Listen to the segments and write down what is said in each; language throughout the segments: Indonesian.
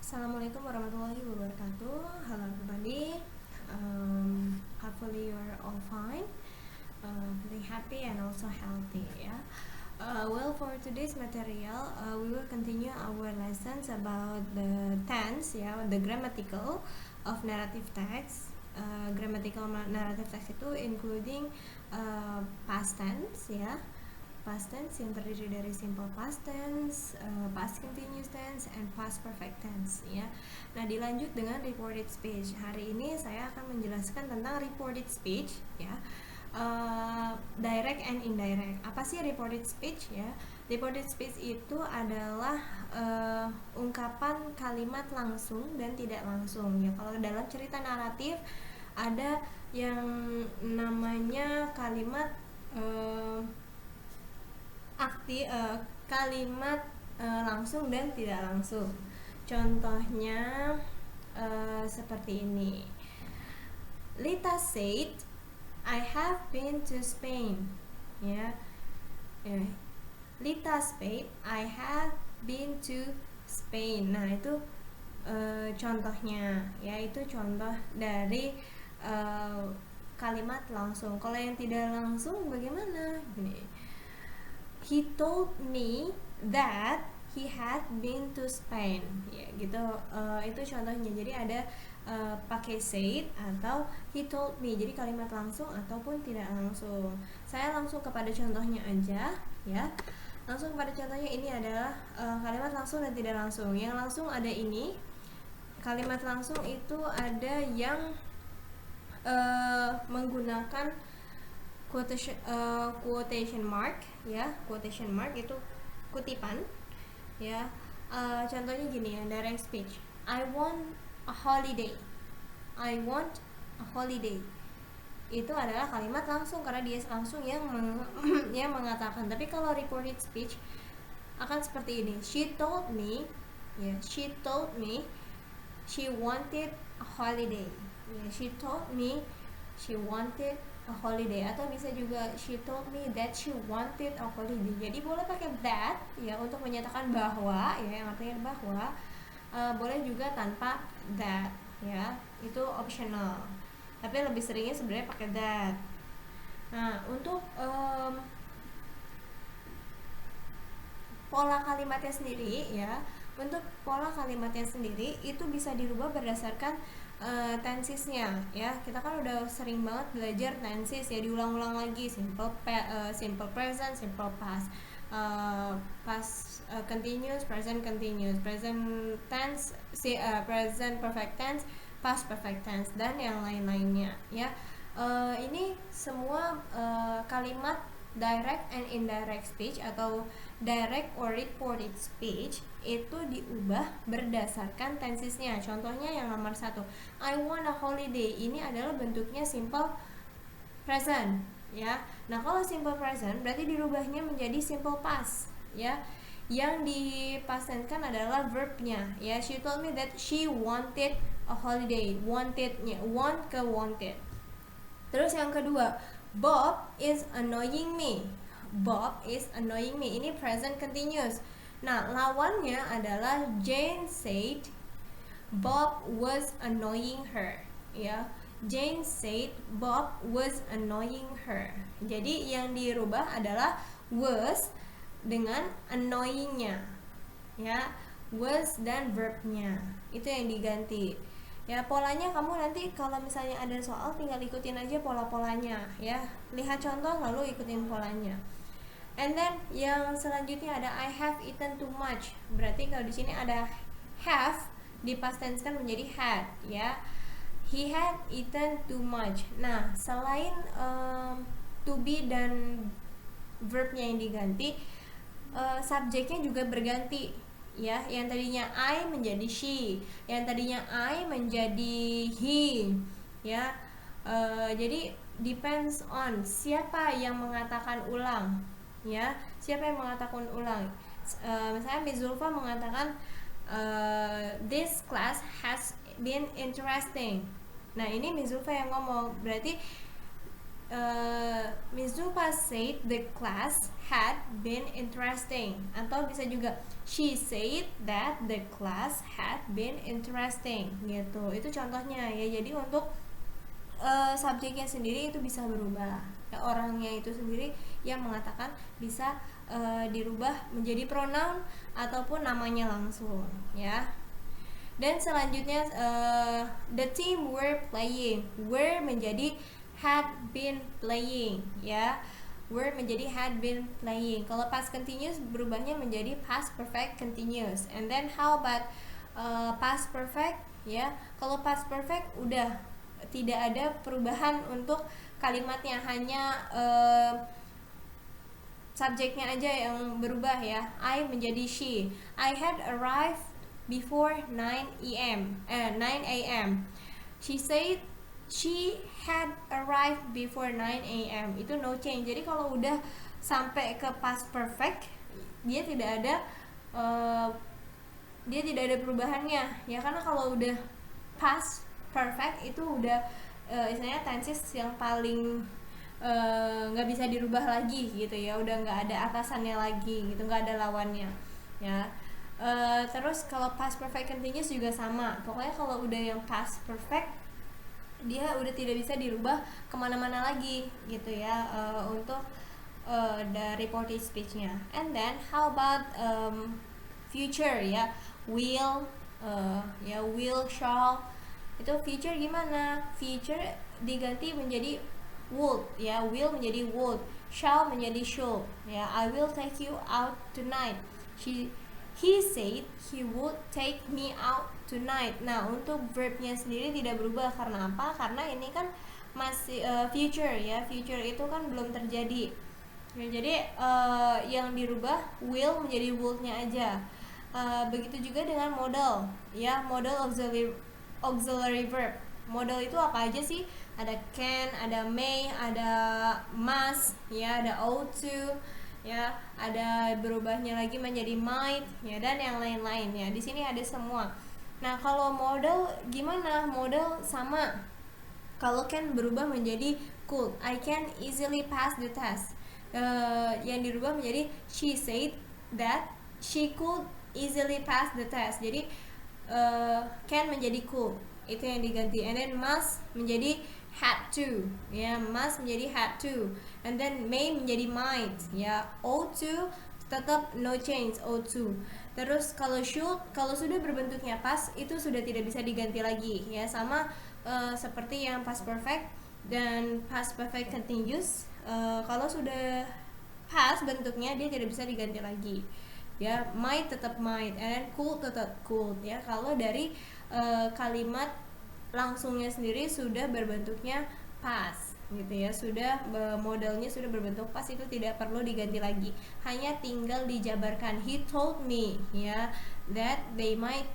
Assalamualaikum warahmatullahi wabarakatuh. Hello everybody. Hopefully you're all fine, feeling happy and also healthy. Yeah. Well, for today's material, we will continue our lessons about the tense, the grammatical of narrative text. Grammatical narrative text itu including past tense, past tense yang terdiri dari simple past tense, past continuous tense, and past perfect tense, ya. Nah, dilanjut dengan reported speech. Hari ini saya akan menjelaskan tentang reported speech, ya. Direct and indirect. Apa sih reported speech, ya? Reported speech itu adalah ungkapan kalimat langsung dan tidak langsung, ya. Kalau dalam cerita naratif ada yang namanya kalimat kalimat langsung dan tidak langsung. Contohnya seperti ini. Lita said, I have been to Spain. Lita said, I have been to Spain. Nah, itu contohnya, ya, itu contoh dari kalimat langsung. Kalau yang tidak langsung bagaimana? Gini. He told me that he had been to Spain, ya gitu. Itu contohnya. Jadi ada pakai said atau he told me. Jadi kalimat langsung ataupun tidak langsung. Saya langsung kepada contohnya aja, ya. Langsung kepada contohnya, ini adalah kalimat langsung dan tidak langsung. Yang langsung ada ini. Kalimat langsung itu ada yang menggunakan quotation mark, ya. Quotation mark itu kutipan, ya. Contohnya gini ya, direct speech. I want a holiday. I want a holiday. Itu adalah kalimat langsung karena dia langsung yang yang mengatakan. Tapi kalau reported speech akan seperti ini. She told me, ya. She told me she wanted a holiday. Ya, she told me she wanted a holiday, atau bisa juga she told me that she wanted a holiday. Jadi boleh pakai that, ya, untuk menyatakan bahwa, ya, yang artinya bahwa. Boleh juga tanpa that, ya, itu optional. Tapi lebih seringnya sebenarnya pakai that. Nah, untuk pola kalimatnya sendiri, ya, untuk pola kalimatnya sendiri itu bisa dirubah berdasarkan tensesnya, ya. Kita kan udah sering banget belajar tenses, ya, diulang-ulang lagi. Simple present, simple past, past continuous, present continuous, present tense, present perfect tense, past perfect tense, dan yang lain-lainnya, ya. Ini semua kalimat direct and indirect speech atau direct or reported speech itu diubah berdasarkan tensesnya. Contohnya yang nomor 1, I want a holiday. Ini adalah bentuknya simple present, ya. Nah, kalau simple present berarti dirubahnya menjadi simple past, ya. Yang dipastenskan adalah verbnya, ya. She told me that she wanted a holiday. Wantednya, want ke wanted. Terus yang kedua, Bob is annoying me. Bob is annoying me. Ini present continuous. Nah, lawannya adalah Jane said Bob was annoying her, ya. Jane said Bob was annoying her. Jadi yang dirubah adalah was dengan annoyingnya, ya. Was dan verbnya itu yang diganti. Ya, polanya kamu nanti kalau misalnya ada soal tinggal ikutin aja pola-polanya, ya. Lihat contoh lalu ikutin polanya. And then yang selanjutnya ada I have eaten too much. Berarti kalau di sini ada have dipastenskan menjadi had, ya. He had eaten too much. Nah, selain to be dan verbnya yang diganti, subjeknya juga berganti, ya. Yang tadinya I menjadi she, yang tadinya I menjadi he, ya. Jadi depends on siapa yang mengatakan ulang, ya. Siapa yang mengatakan ulang. Misalnya Miss Zulfa mengatakan this class has been interesting. Nah, ini Miss Zulfa yang ngomong, berarti Miss Zulfa said the class had been interesting, atau bisa juga she said that the class had been interesting gitu. Itu contohnya ya. Jadi untuk subjeknya sendiri itu bisa berubah ya, orangnya itu sendiri yang mengatakan bisa dirubah menjadi pronoun ataupun namanya langsung ya. Dan selanjutnya the team were playing, were menjadi had been playing ya, were menjadi had been playing. Kalau past continuous berubahnya menjadi past perfect continuous. And then how about past perfect ya? Kalau past perfect udah tidak ada perubahan untuk kalimatnya, hanya subjeknya aja yang berubah ya. I menjadi she. I had arrived before 9 a.m. She said she had arrived before 9 a.m. Itu no change. Jadi kalau udah sampai ke past perfect, dia tidak ada perubahannya ya, karena kalau udah past perfect itu udah istilahnya tenses yang paling nggak bisa dirubah lagi gitu ya, udah nggak ada atasannya lagi gitu, nggak ada lawannya ya. Terus kalau past perfect continuous juga sama, pokoknya kalau udah yang past perfect dia udah tidak bisa dirubah kemana-mana lagi gitu ya, untuk the reported speech-nya. And then how about future ya, will ya, will, shall. Itu future gimana? Future diganti menjadi would ya, will menjadi would, shall menjadi should ya. I will take you out tonight. He said he would take me out tonight. Nah, untuk verbnya sendiri tidak berubah karena apa? Karena ini kan masih future ya. Future itu kan belum terjadi. Ya, jadi yang dirubah will menjadi would-nya aja. Begitu juga dengan modal ya, modal auxiliary verb. Modal itu apa aja sih? Ada can, ada may, ada must ya, ada ought to ya, ada berubahnya lagi menjadi might ya, dan yang lain-lain ya. Di sini ada semua. Nah, kalau modal gimana? Modal sama. Kalau can berubah menjadi could. I can easily pass the test. Yang dirubah menjadi she said that she could easily pass the test. Jadi can menjadi could, itu yang diganti. And then must menjadi had to ya, must menjadi had to. And then may menjadi might ya. Ought to tetap no change, ought to. Terus kalau should, kalau sudah berbentuknya past itu sudah tidak bisa diganti lagi ya, sama seperti yang past perfect dan past perfect continuous. Kalau sudah past bentuknya dia tidak bisa diganti lagi ya. Might tetap might, and could tetap could ya. Kalau dari kalimat langsungnya sendiri sudah berbentuknya past gitu ya, sudah modelnya sudah berbentuk past, itu tidak perlu diganti lagi, hanya tinggal dijabarkan. He told me ya that they might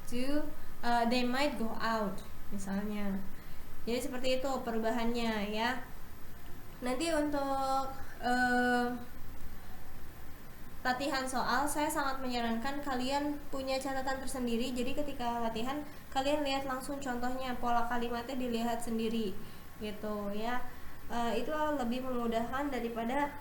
go out misalnya. Jadi seperti itu perubahannya ya. Nanti untuk latihan soal, saya sangat menyarankan kalian punya catatan tersendiri. Jadi ketika latihan kalian lihat langsung contohnya, pola kalimatnya dilihat sendiri gitu ya. Itu lebih memudahkan daripada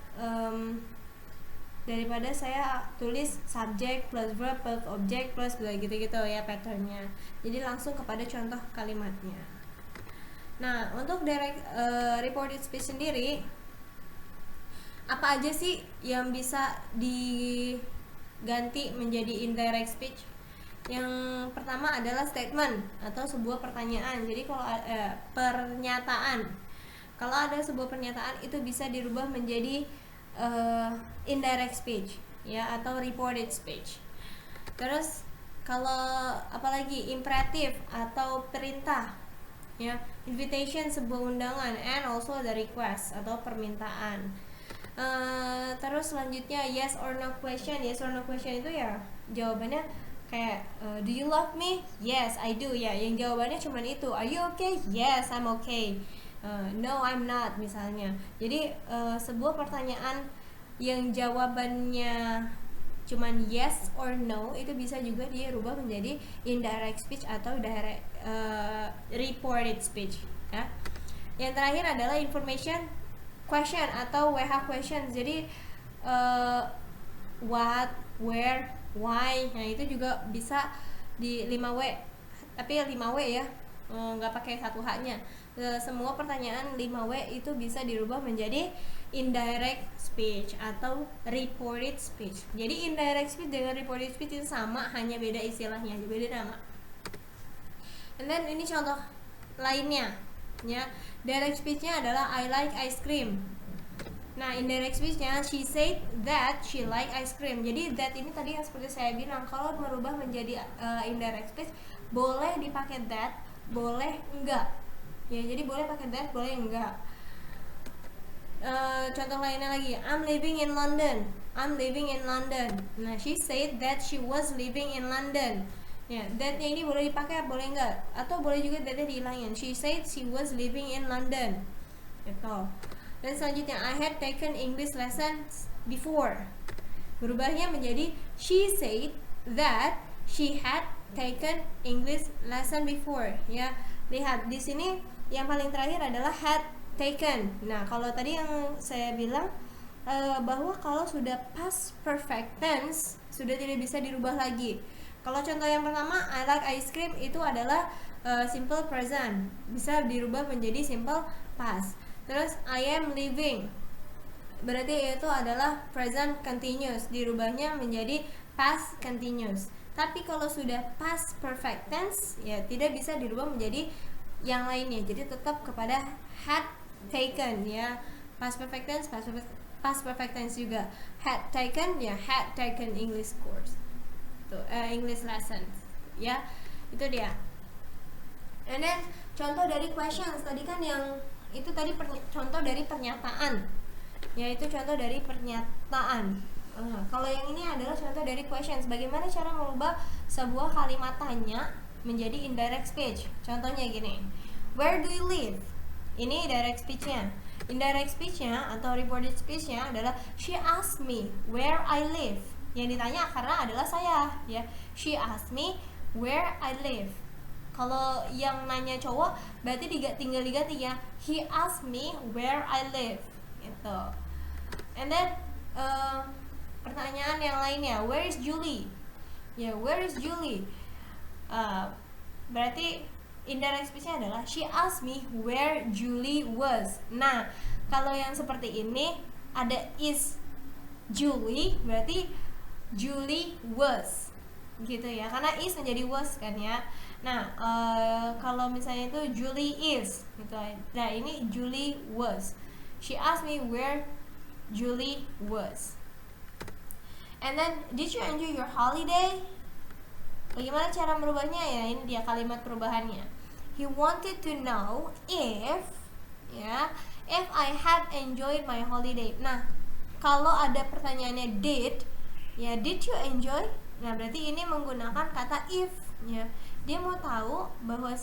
saya tulis subject plus verb plus object plus gitu-gitu ya patternnya. Jadi langsung kepada contoh kalimatnya. Nah, untuk direct reported speech sendiri, apa aja sih yang bisa diganti menjadi indirect speech? Yang pertama adalah statement atau sebuah pertanyaan. Jadi kalau pernyataan, kalau ada sebuah pernyataan itu bisa dirubah menjadi indirect speech ya, atau reported speech. Terus kalau apalagi imperatif atau perintah ya, invitation sebuah undangan, and also the request atau permintaan. Terus selanjutnya yes or no question. Yes or no question itu ya jawabannya kayak do you love me? Yes, I do ya. Yang jawabannya cuma itu. Are you okay? Yes, I'm okay. No, I'm not misalnya. Jadi sebuah pertanyaan yang jawabannya cuman yes or no itu bisa juga dia rubah menjadi indirect speech atau direct reported speech ya. Yang terakhir adalah information question atau WH question. Jadi what, where, why. Nah, itu juga bisa di 5W. Tapi 5W ya, nggak pakai 1H-nya. Semua pertanyaan 5W itu bisa dirubah menjadi indirect speech atau reported speech. Jadi indirect speech dengan reported speech itu sama, hanya beda istilahnya, beda nama. And then ini contoh lainnya ya. Direct speech-nya adalah I like ice cream. Nah, indirect speech-nya she said that she like ice cream. Jadi that ini tadi yang seperti saya bilang, kalau merubah menjadi indirect speech boleh dipakai that, boleh enggak. Ya, jadi boleh pakai that, boleh enggak. Contoh lainnya lagi, I'm living in London. I'm living in London. Nah, she said that she was living in London. Ya, that-nya ini boleh dipakai, boleh enggak? Atau boleh juga that-nya dihilangin. She said she was living in London. Gitu. Dan selanjutnya, I had taken English lessons before. Berubahnya menjadi she said that she had taken English lesson before. Ya, lihat di sini yang paling terakhir adalah had taken. Nah, kalau tadi yang saya bilang bahwa kalau sudah past perfect tense sudah tidak bisa dirubah lagi. Kalau contoh yang pertama, I like ice cream, itu adalah simple present, bisa dirubah menjadi simple past. Terus I am living, berarti itu adalah present continuous, dirubahnya menjadi past continuous. Tapi kalau sudah past perfect tense, ya tidak bisa dirubah menjadi yang lainnya. Jadi tetap kepada had taken ya. Past perfect tense, past perfect tense juga. Had taken ya, had taken English course. English lessons ya. Itu dia. And then contoh dari questions tadi kan yang itu tadi contoh dari pernyataan. Yaitu contoh dari pernyataan. Kalau yang ini adalah contoh dari questions. Bagaimana cara merubah sebuah kalimat tanya menjadi indirect speech? Contohnya gini, where do you live? Ini direct speech-nya. Indirect speech-nya atau reported speech-nya adalah she asked me where I live. Yang ditanya karena adalah saya ya. She asked me where I live. Kalau yang nanya cowok berarti tinggal diganti ya, he asked me where I live gitu. And then pertanyaan yang lainnya, where is Julie? Ya, where is Julie? Berarti indirect speech-nya adalah she asked me where Julie was. Nah, kalau yang seperti ini ada is Julie, berarti Julie was gitu ya, karena is menjadi was kan ya. Nah, kalau misalnya itu Julie is gitu. Nah, ini Julie was. She asked me where Julie was. And then, did you enjoy your holiday? Bagaimana cara merubahnya ya? Ini dia kalimat perubahannya. He wanted to know if I had enjoyed my holiday. Nah, kalau ada pertanyaannya did, ya did you enjoy? Nah, berarti ini menggunakan kata if ya. Dia mau tahu bahwa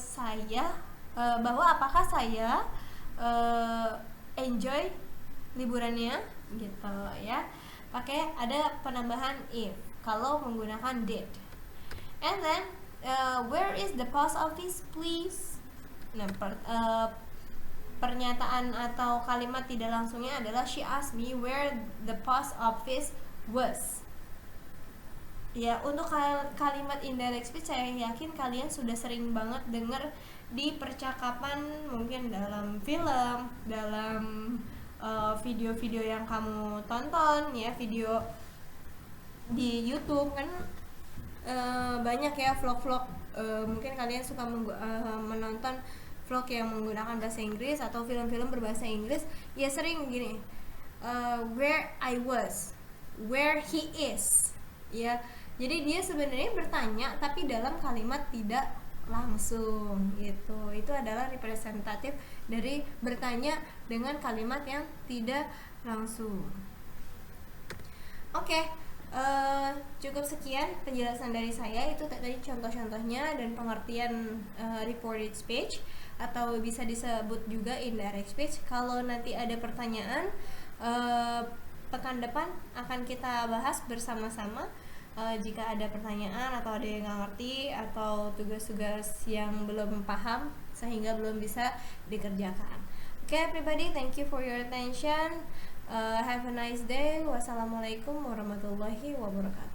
apakah saya enjoy liburannya gitu ya. Pakai ada penambahan if kalau menggunakan did. And then where is the post office please? Nah, pernyataan atau kalimat tidak langsungnya adalah she asked me where the post office was. Ya, untuk kalimat indirect speech saya yakin kalian sudah sering banget dengar di percakapan, mungkin dalam film, dalam video-video yang kamu tonton ya, video di YouTube kan banyak ya vlog-vlog. Mungkin kalian suka menonton vlog yang menggunakan bahasa Inggris atau film-film berbahasa Inggris, ya sering gini, where I was, where he is ya. Jadi dia sebenarnya bertanya tapi dalam kalimat tidak langsung gitu. Itu adalah representatif dari bertanya dengan kalimat yang tidak langsung. Oke, cukup sekian penjelasan dari saya. Itu tadi contoh-contohnya dan pengertian reported speech atau bisa disebut juga indirect speech. Kalau nanti ada pertanyaan, pekan depan akan kita bahas bersama-sama. Jika ada pertanyaan atau ada yang nggak ngerti atau tugas-tugas yang belum paham sehingga belum bisa dikerjakan. Okay, everybody, thank you for your attention. Have a nice day. Wassalamualaikum warahmatullahi wabarakatuh.